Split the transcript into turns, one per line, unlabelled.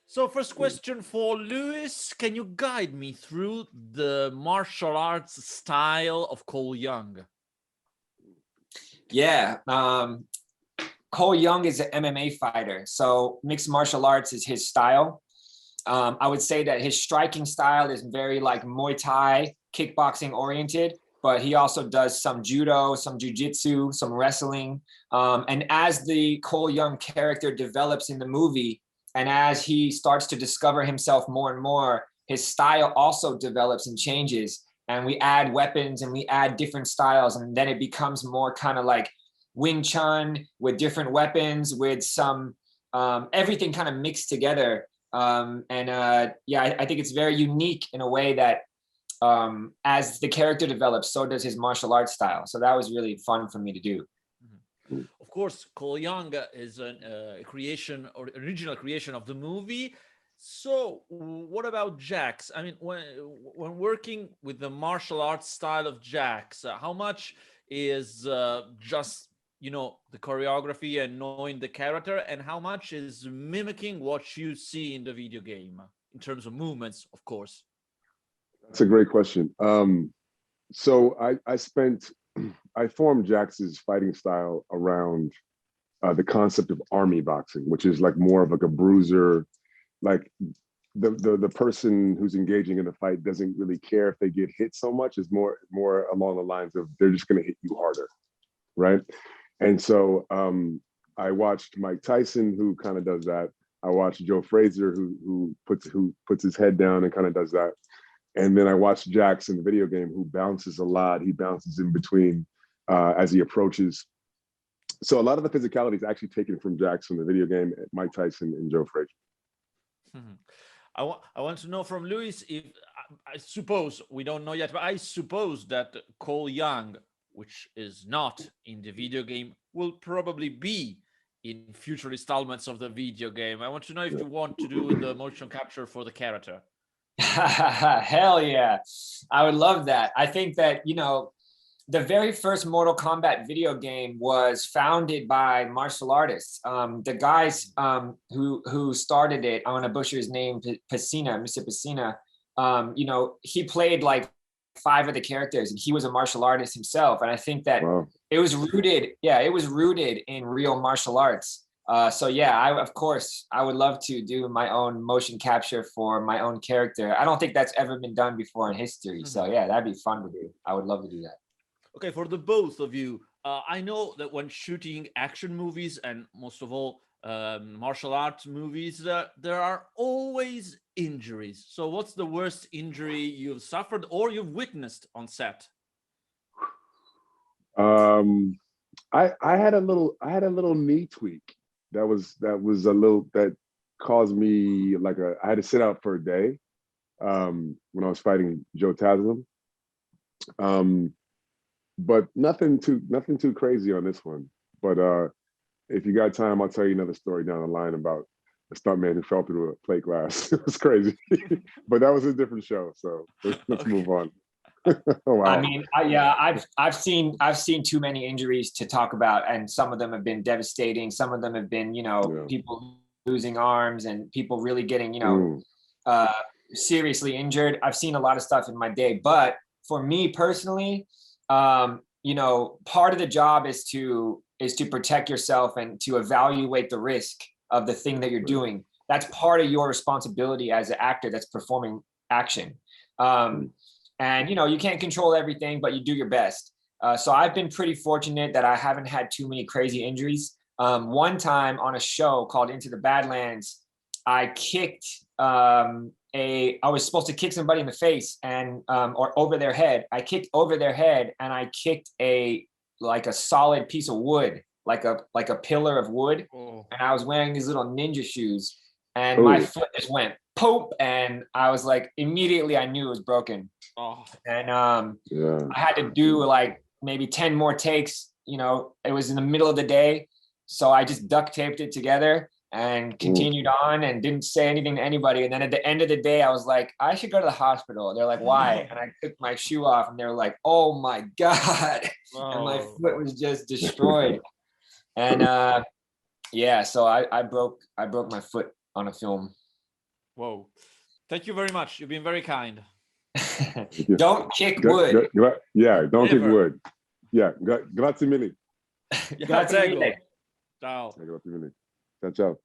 So first question for Lewis, can you guide me through the martial arts style of Cole Young?
Yeah, Cole Young is an MMA fighter, so mixed martial arts is his style. I would say that his striking style is very like Muay Thai, kickboxing oriented, but he also does some judo, some jiu-jitsu, some wrestling. And as the Cole Young character develops in the movie, and as he starts to discover himself more and more, his style also develops and changes. And we add weapons and we add different styles. And then it becomes more kind of like Wing Chun with different weapons, with some, everything kind of mixed together. Yeah, I think it's very unique in a way that as the character develops, so does his martial arts style. So that was really fun for me to do.
Of course, Cole Young is a creation or original creation of the movie. So what about Jax? I mean, when working with the martial arts style of Jax, how much is just, you know, the choreography and knowing the character, and how much is mimicking what you see in the video game in terms of movements, of course?
That's a great question. So I formed Jax's fighting style around the concept of army boxing, which is like more of like a bruiser, like the person who's engaging in the fight doesn't really care if they get hit so much. It's more along the lines of they're just going to hit you harder, right? And so I watched Mike Tyson, who kind of does that. I watched Joe Frazier, who puts his head down and kind of does that. And then I watched Jax in the video game, who bounces a lot. He bounces in between as he approaches. So a lot of the physicality is actually taken from Jax from the video game, Mike Tyson and Joe Frazier.
I want to know from Luis, if I suppose, we don't know yet, but I suppose that Cole Young, which is not in the video game, will probably be in future installments of the video game. I want to know if you want to do the motion capture for the character.
Hell yeah. I would love that. I think that, you know, the very first Mortal Kombat video game was founded by martial artists. The guys who started it, I'm gonna butcher his name, Pacina, Mr. Pacina, you know, he played like 5 of the characters and he was a martial artist himself. And I think that it was rooted in real martial arts. So yeah, of course, I would love to do my own motion capture for my own character. I don't think that's ever been done before in history. So yeah, that'd be fun to do. I would love to do that.
Okay, for the both of you, I know that when shooting action movies and most of all martial arts movies, there are always injuries. So what's the worst injury you've suffered or you've witnessed on set?
I had a little knee tweak that caused me I had to sit out for a day when I was fighting Joe Taslim. But nothing too crazy on this one. But if you got time, I'll tell you another story down the line about a stuntman who fell through a plate glass. It was crazy, but that was a different show. So let's move on. Wow.
I mean, I've seen too many injuries to talk about, and some of them have been devastating. Some of them have been, you know, people losing arms and people really getting, you know, seriously injured. I've seen a lot of stuff in my day, but for me personally, you know, part of the job is to protect yourself and to evaluate the risk of the thing that you're doing. That's part of your responsibility as an actor that's performing action. And, you know, you can't control everything, but you do your best. So I've been pretty fortunate that I haven't had too many crazy injuries. One time on a show called Into the Badlands, I kicked I was supposed to kick somebody in the face and or over their head. I kicked over their head and I kicked a solid piece of wood, like a pillar of wood. And I was wearing these little ninja shoes and my foot just went poop, and I was like, immediately I knew it was broken. And I had to do like maybe 10 more takes. You know, it was in the middle of the day, so I just duct taped it together. and continued on and didn't say anything to anybody. And then at the end of the day, I was like, I should go to the hospital. They're like, why? And I took my shoe off and they were like, oh my God. And my foot was just destroyed. And yeah, so I broke my foot on a film.
Whoa. Thank you very much. You've been very kind.
Don't kick wood.
Yeah, don't kick wood. Yeah, grazie mille.
Grazie mille.
Ciao.
Grazie mille. Ciao, ciao.